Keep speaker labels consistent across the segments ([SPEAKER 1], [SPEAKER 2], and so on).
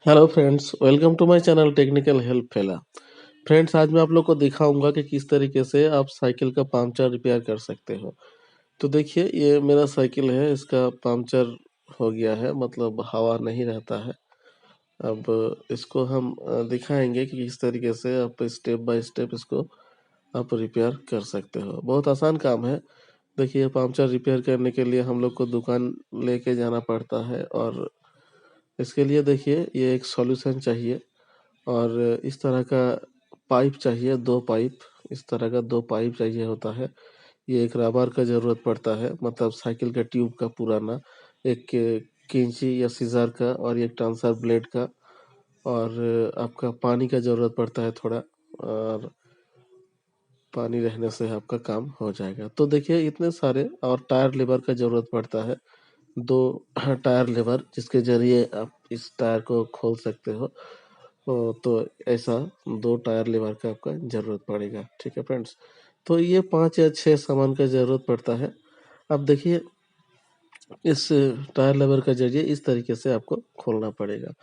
[SPEAKER 1] Hello friends, welcome to my channel technical help fella. Friends, आज मैं आप लोग को दिखाऊंगा कि किस तरीके से आप साइकिल का पंक्चर रिपेयर कर सकते हो। तो देखिए, ये मेरा साइकिल है, इसका पंक्चर हो गया है, मतलब हवा नहीं रहता है। अब इसको हम दिखाएंगे कि किस तरीके से आप स्टेप बाय स्टेप इसको आप रिपेयर कर सकते हो। बहुत आसान काम है। देखिए, पंक्चर रिपेयर करने के लिए हम लोग को दुकान लेके जाना पड़ता है, और इसके लिए देखिए ये एक सॉल्यूशन चाहिए। और इस तरह का पाइप चाहिए, 2 पाइप, इस तरह का 2 पाइप चाहिए होता है। ये एक रबर का ज़रूरत पड़ता है, मतलब साइकिल का ट्यूब का पुराना, एक कैंची या सीज़र का, और एक ट्रांसफर ब्लेड का, और आपका पानी का ज़रूरत पड़ता है थोड़ा, और पानी रहने से आपका काम हो जाएगा। तो देखिए इतने सारे, और टायर लीवर का ज़रूरत पड़ता है, 2 टायर लीवर जिसके ज़रिए आप इस टायर को खोल सकते हो। तो ऐसा 2 टायर लीवर का आपका ज़रूरत पड़ेगा, ठीक है फ्रेंड्स। तो ये 5 या 6 सामान का ज़रूरत पड़ता है। अब देखिए, इस टायर लीवर का ज़रिए इस तरीके से आपको खोलना पड़ेगा।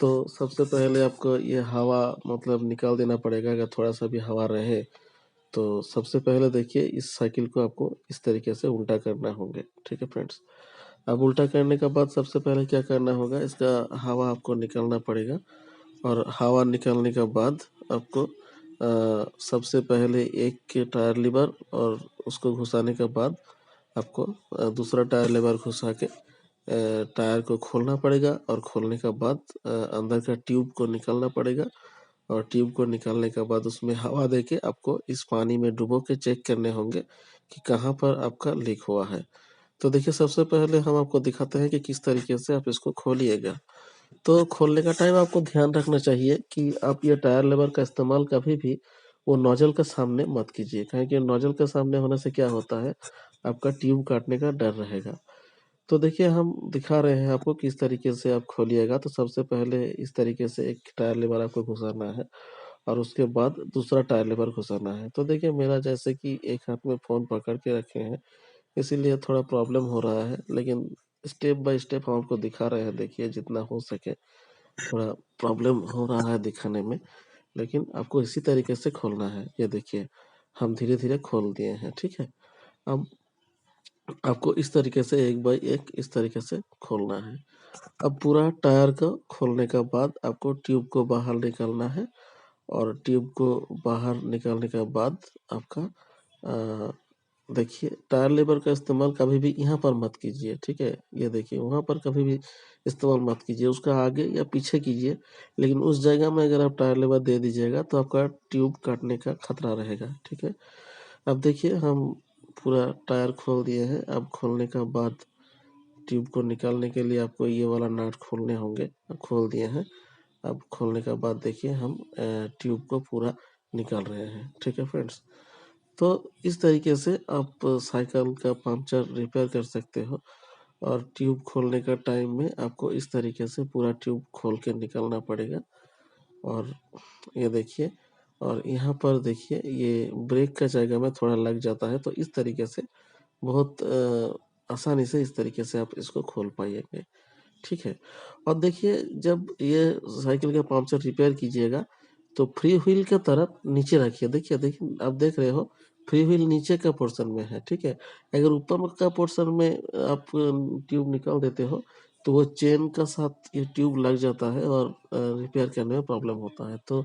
[SPEAKER 1] तो सबसे पहले आपको ये हवा मतलब निकाल देना पड़ेगा। अगर थोड़ा-सा भी हवा रहे, तो सबसे पहले देखिए इस साइकिल को आपको इस तरीके से उल्टा करना होंगे, ठीक है फ्रेंड्स। अब उल्टा करने के बाद सबसे पहले क्या करना होगा, इसका हवा आपको निकालना पड़ेगा। और हवा निकालने के बाद आपको सबसे पहले एक के टायर लीवर, और उसको घुसाने के बाद आपको दूसरा टायर लीवर घुसा के टायर को खोलना पड़ेगा। और खोलने के बाद अंदर का ट्यूब को निकालना पड़ेगा। और ट्यूब को निकालने के बाद उसमें हवा देके आपको इस पानी में डुबो के चेक करने होंगे कि कहाँ पर आपका लीक हुआ है। तो देखिए, सबसे पहले हम आपको दिखाते हैं कि किस तरीके से आप इसको खोलिएगा। तो खोलने का टाइम आपको ध्यान रखना चाहिए कि आप ये टायर लेवर का इस्तेमाल कभी भी वो नोजल के सामने मत कीजिए, काहे कि नोजल के सामने होने से क्या होता है, आपका ट्यूब काटने का डर रहेगा। तो देखिए, हम दिखा रहे हैं आपको किस तरीके से आप खोलिएगा। तो सबसे पहले इस तरीके से एक टायर लेवर आपको घुसाना है, और उसके बाद दूसरा टायर लेवर घुसाना है। तो देखिए, मेरा जैसे कि एक हाथ में फ़ोन पकड़ के रखे हैं, इसीलिए थोड़ा प्रॉब्लम हो रहा है, लेकिन स्टेप बाय स्टेप हम आपको दिखा रहे हैं। देखिए, जितना हो सके थोड़ा प्रॉब्लम हो रहा है दिखाने में, लेकिन आपको इसी तरीके से खोलना है। ये देखिए, हम धीरे-धीरे खोल दिए हैं, ठीक है? अब आपको इस तरीके से एक बाय एक इस तरीके से खोलना है। अब पूरा टायर को खोलने के बाद आपको ट्यूब को बाहर निकालना है। और ट्यूब को बाहर निकालने के बाद आपका अ, देखिए, टायर लीवर का इस्तेमाल कभी भी यहाँ पर मत कीजिए, ठीक है? ये देखिए, वहाँ पर कभी भी इस्तेमाल मत कीजिए, उसका आगे या पीछे कीजिए। लेकिन उस जगह में अगर आप टायर लीवर दे दीजिएगा तो आपका ट्यूब काटने का खतरा रहेगा, ठीक है? अब देखिए, हम पूरा टायर खोल दिए हैं। अब खोलने के बाद ट्यूब को निकालने के लिए आपको ये वाला नट खोलने होंगे। खोल दिए हैं। अब खोलने के बाद देखिए, हम ट्यूब को पूरा निकाल रहे हैं, ठीक है फ्रेंड्स। तो इस तरीके से आप साइकिल का पंक्चर रिपेयर कर सकते हो। और ट्यूब खोलने का टाइम में आपको इस तरीके से पूरा ट्यूब खोल के निकालना पड़ेगा। और ये देखिए, और यहाँ पर देखिए, ये ब्रेक का जगह में थोड़ा लग जाता है, तो इस तरीके से बहुत आसानी से इस तरीके से आप इसको खोल पाइएंगे, ठीक है। और देखिए, जब ये साइकिल का पंक्चर रिपेयर कीजिएगा, तो फ्री व्हील के तरफ नीचे रखिए। देखिए देखिए, आप देख रहे हो, फ्री व्हील नीचे का पोर्शन में है, ठीक है। अगर ऊपर का पोर्शन में आप ट्यूब निकाल देते हो, तो वो चेन का साथ ये ट्यूब लग जाता है, और रिपेयर करने में प्रॉब्लम होता है। तो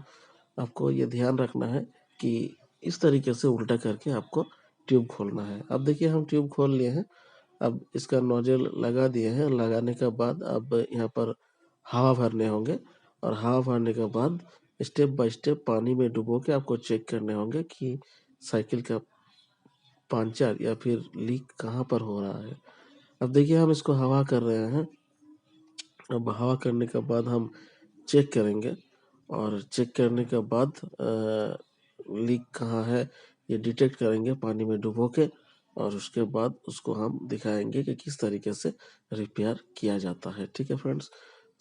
[SPEAKER 1] आपको ये ध्यान रखना है कि इस तरीके से उल्टा करके आपको ट्यूब खोलना है। अब देखिए, हम ट्यूब खोल लिए हैं। अब इसका नोजल लगा दिए हैं। लगाने के बाद अब यहाँ पर हवा भरने होंगे। और हवा भरने के बाद स्टेप बाय स्टेप पानी में डुबो के आपको चेक करने होंगे कि साइकिल का पंचर या फिर लीक कहाँ पर हो रहा है। अब देखिए, हम इसको हवा कर रहे हैं। अब हवा करने के बाद हम चेक करेंगे। और चेक करने के बाद लीक कहाँ है ये डिटेक्ट करेंगे पानी में डुबो के। और उसके बाद उसको हम दिखाएंगे कि किस तरीके से रिपेयर किया जाता है, ठीक है फ्रेंड्स।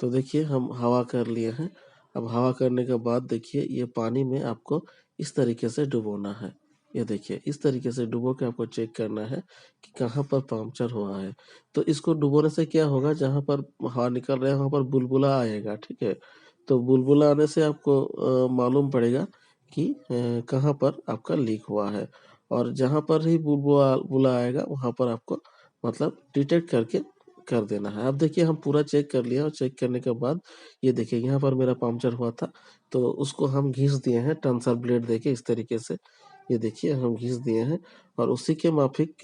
[SPEAKER 1] तो देखिए, हम हवा कर लिए हैं। अब हवा करने के बाद देखिए, ये पानी में आपको इस तरीके से डुबोना है। ये देखिए इस तरीके से डुबो के आपको चेक करना है कि कहाँ पर पंक्चर हुआ है। तो इसको डुबोने से क्या होगा, जहाँ पर हवा निकल रहा है वहाँ पर बुलबुला आएगा, ठीक है? तो बुलबुला आने से आपको मालूम पड़ेगा कि कहाँ पर आपका लीक हुआ है, और जहाँ पर ही बुलबुला बुला आएगा वहाँ पर आपको मतलब डिटेक्ट करके कर देना है। अब देखिए हम पूरा चेक कर लिया, और चेक करने के बाद ये देखिए यहाँ पर मेरा पंक्चर हुआ था, तो उसको हम घिस दिए हैं टंसर ब्लेड देके इस तरीके से। ये देखिए हम घिस दिए हैं, और उसी के माफिक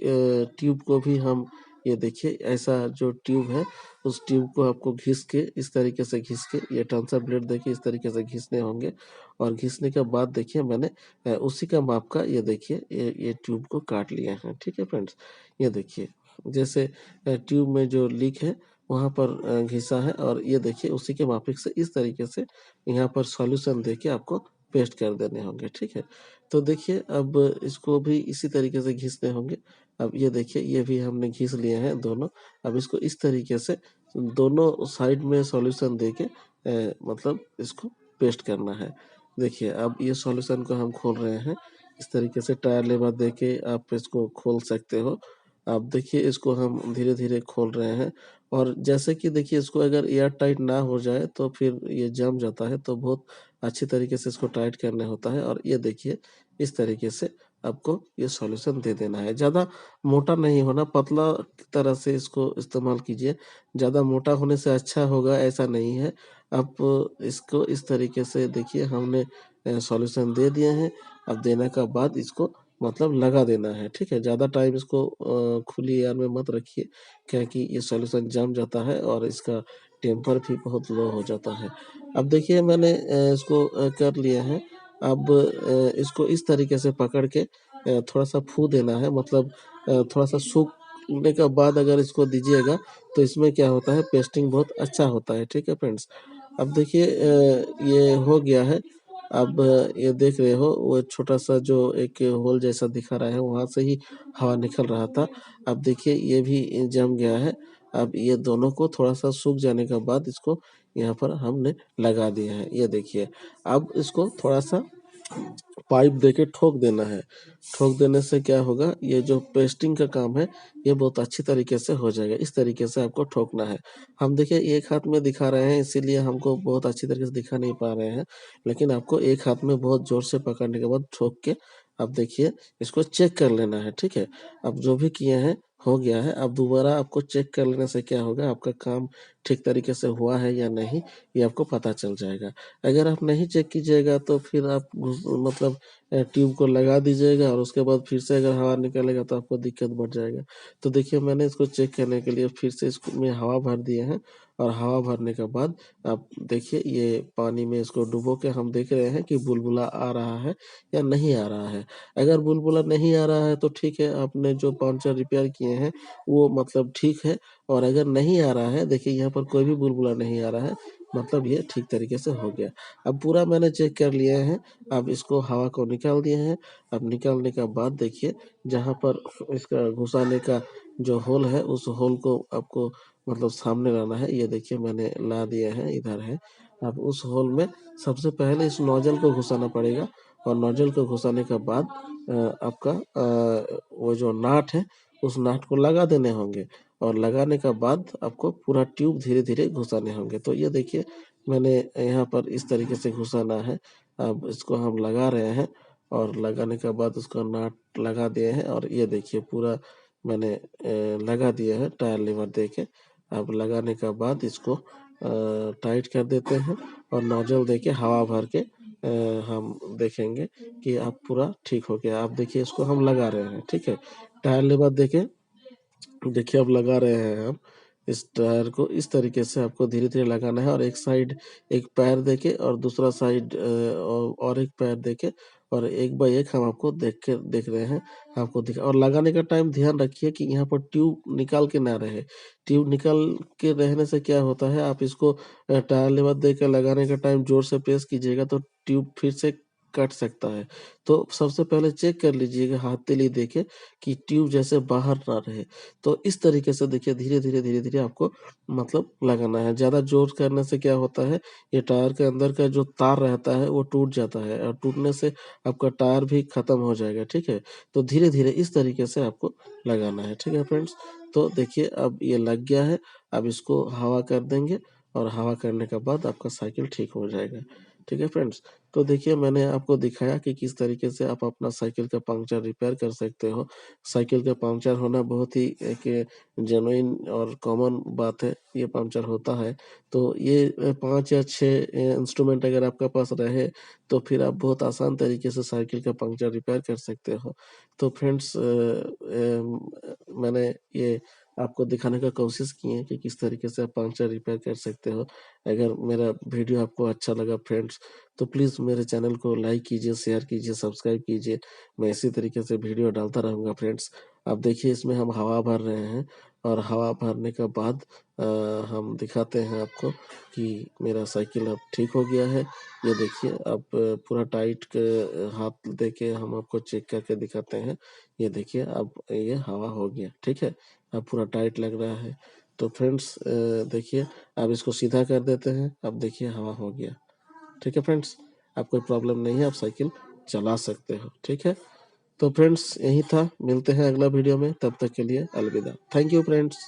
[SPEAKER 1] ट्यूब को भी हम, ये देखिए ऐसा जो ट्यूब है उस ट्यूब को आपको घिस के इस तरीके से घिस के, ये टंसर ब्लेड देखिए इस तरीके से घिसने होंगे, और घिसने के बाद देखिए मैंने उसी का माप का ये देखिए ये ट्यूब को काट लिया है। ठीक है फ्रेंड्स, ये देखिए जैसे ट्यूब में जो लीक है वहाँ पर घिसा है, और ये देखिए उसी के माफिक से इस तरीके से यहाँ पर सॉल्यूशन देके आपको पेस्ट कर देने होंगे। ठीक है, तो देखिए अब इसको भी इसी तरीके से घिसने होंगे। अब ये देखिए ये भी हमने घिस लिए हैं दोनों। अब इसको इस तरीके से दोनों साइड में सॉल्यूशन देके मतलब इसको पेस्ट करना है। देखिए अब ये सॉल्यूशन को हम खोल रहे हैं, इस तरीके से टायर लेवर देके आप इसको खोल सकते हो। अब देखिए इसको हम धीरे-धीरे खोल रहे हैं, और जैसे कि देखिए इसको अगर एयर टाइट ना हो जाए तो फिर ये जम जाता है, तो बहुत अच्छी तरीके से इसको टाइट करना होता है। और ये देखिए इस तरीके से आपको ये सॉल्यूशन दे देना है। ज़्यादा मोटा नहीं होना, पतला तरह से इसको इस्तेमाल कीजिए। ज़्यादा मोटा होने से अच्छा होगा ऐसा नहीं है। आप इसको इस तरीके से देखिए हमने सॉल्यूशन दे दिए हैं। अब देने के बाद इसको मतलब लगा देना है, ठीक है? ज़्यादा टाइम इसको खुली एयर में मत रखिए, क्या कि ये सॉल्यूशन जम जाता है और इसका टेम्पर भी बहुत लो हो जाता है। अब देखिए मैंने इसको कर लिया है। अब इसको इस तरीके से पकड़ के थोड़ा-सा फू देना है, मतलब थोड़ा-सा सूखने के बाद अगर इसको दीजिएगा तो इसमें क्या होता है, पेस्टिंग बहुत अच्छा होता है। ठीक है फ्रेंड्स? अब देखिए ये हो गया है। अब ये देख रहे हो वो छोटा-सा जो एक होल जैसा दिखा रहा है वहाँ से ही हवा निकल रहा था। अब देखिए ये भी जम गया है। अब ये दोनों को थोड़ा-सा सूख जाने के बाद इसको यहाँ पर हमने लगा दिया है। ये देखिए, अब इसको थोड़ा-सा पाइप देके ठोक देना है। ठोक देने से क्या होगा, ये जो पेस्टिंग का काम है ये बहुत अच्छी तरीके से हो जाएगा। इस तरीके से आपको ठोकना है। हम देखिए एक हाथ में दिखा रहे हैं इसीलिए हमको बहुत अच्छी तरीके से दिखा नहीं पा रहे हैं। लेकिन आपको एक हाथ में बहुत ज़ोर से पकड़ने के बाद ठोक के अब देखिए इसको चेक कर लेना है, ठीक है? अब जो भी किए हैं हो गया है। अब दोबारा आपको चेक कर लेने से क्या होगा, आपका काम ठीक तरीके से हुआ है या नहीं ये आपको पता चल जाएगा। अगर आप नहीं चेक कीजिएगा तो फिर आप मतलब ट्यूब को लगा दीजिएगा, और उसके बाद फिर से अगर हवा निकलेगा तो आपको दिक्कत बढ़ जाएगा। तो देखिए मैंने इसको चेक करने के लिए फिर से इसमें हवा भर दिए हैं, और हवा भरने के बाद आप देखिए ये पानी में इसको डुबो के हम देख रहे हैं कि बुलबुला आ रहा है या नहीं आ रहा है। अगर बुलबुला नहीं आ रहा है तो ठीक है, आपने जो पंक्चर रिपेयर किए हैं वो मतलब ठीक है, और अगर नहीं आ रहा है, देखिए यहाँ पर कोई भी बुलबुला नहीं आ रहा है, मतलब ये ठीक तरीके से हो गया। अब पूरा मैंने चेक कर लिया है। अब इसको हवा को निकाल दिए हैं। अब निकालने के बाद देखिए जहाँ पर इसका घुसाने का जो होल है उस होल को आपको मतलब सामने लाना है। ये देखिए मैंने ला दिया है, इधर है। अब उस होल में सबसे पहले इस नोजल को घुसाना पड़ेगा, और नोजल को घुसाने के बाद आपका वो जो नाट है उस नाट को लगा देने होंगे, और लगाने के बाद आपको पूरा ट्यूब धीरे-धीरे घुसाने होंगे। तो ये देखिए मैंने यहाँ पर इस तरीके से घुसाना है। अब इसको हम लगा रहे हैं, और लगाने के बाद उसका नाट लगा दिए हैं, और ये देखिए पूरा मैंने लगा दिया है टायर लीवर देके। अब लगाने के बाद इसको टाइट कर देते हैं, और नोजल देके हवा भर के हम देखेंगे कि अब पूरा ठीक हो गया। अब देखिए इसको हम लगा रहे हैं, ठीक है? टायर लीवर देके देखिए अब लगा रहे हैं हम इस टायर को। इस तरीके से आपको धीरे-धीरे लगाना है, और एक साइड एक पैर देके और दूसरा साइड और एक पैर देके, और एक बाय एक हम आपको देख रहे हैं, आपको दिखा। और लगाने का टाइम ध्यान रखिए कि यहाँ पर ट्यूब निकाल के ना रहे। ट्यूब निकल के रहने से क्या होता है, आप इसको टायर लेवल देकर लगाने का टाइम ज़ोर से प्रेस कीजिएगा तो ट्यूब फिर से कट सकता है। तो सबसे पहले चेक कर लीजिएगा हथेली देके कि ट्यूब जैसे बाहर ना रहे। तो इस तरीके से देखिए धीरे-धीरे आपको मतलब लगाना है। ज़्यादा ज़ोर करने से क्या होता है, ये टायर के अंदर का जो तार रहता है वो टूट जाता है और टूटने से आपका टायर भी खत्म हो जाएगा, ठीक है? तो धीरे-धीरे इस तरीके से आपको लगाना है, ठीक है फ्रेंड्स? तो देखिए अब ये लग गया है, अब इसको हवा कर देंगे और हवा करने के बाद आपका साइकिल ठीक हो जाएगा। ठीक है फ्रेंड्स? तो देखिए मैंने आपको दिखाया कि किस तरीके से आप अपना साइकिल का पंक्चर रिपेयर कर सकते हो। साइकिल का पंक्चर होना बहुत ही एक जेनुइन और कॉमन बात है, ये पंक्चर होता है। तो ये 5 या 6 इंस्ट्रूमेंट अगर आपके पास रहे, तो फिर आप बहुत आसान तरीके से साइकिल का पंक्चर रिपेयर कर सकते हो। तो फ्रेंड्स मैंने ये आपको दिखाने का कोशिश किए हैं कि किस तरीके से आप पंक्चर रिपेयर कर सकते हो। अगर मेरा वीडियो आपको अच्छा लगा फ्रेंड्स, तो प्लीज़ मेरे चैनल को लाइक कीजिए, शेयर कीजिए, सब्सक्राइब कीजिए। मैं इसी तरीके से वीडियो डालता रहूँगा फ्रेंड्स। अब देखिए इसमें हम हवा भर रहे हैं और हवा भरने के बाद हम दिखाते हैं आपको कि मेरा साइकिल अब ठीक हो गया है। ये देखिए अब पूरा टाइट हाथ देके हम आपको चेक करके दिखाते हैं। ये देखिए अब ये हवा हो गया, ठीक है? अब पूरा टाइट लग रहा है। तो फ्रेंड्स देखिए अब इसको सीधा कर देते हैं। अब देखिए हवा हो गया। ठीक है फ्रेंड्स? अब कोई प्रॉब्लम नहीं है, आप साइकिल चला सकते हो। ठीक है? तो फ्रेंड्स यही था, मिलते हैं अगला वीडियो में, तब तक के लिए अलविदा। Thank you friends.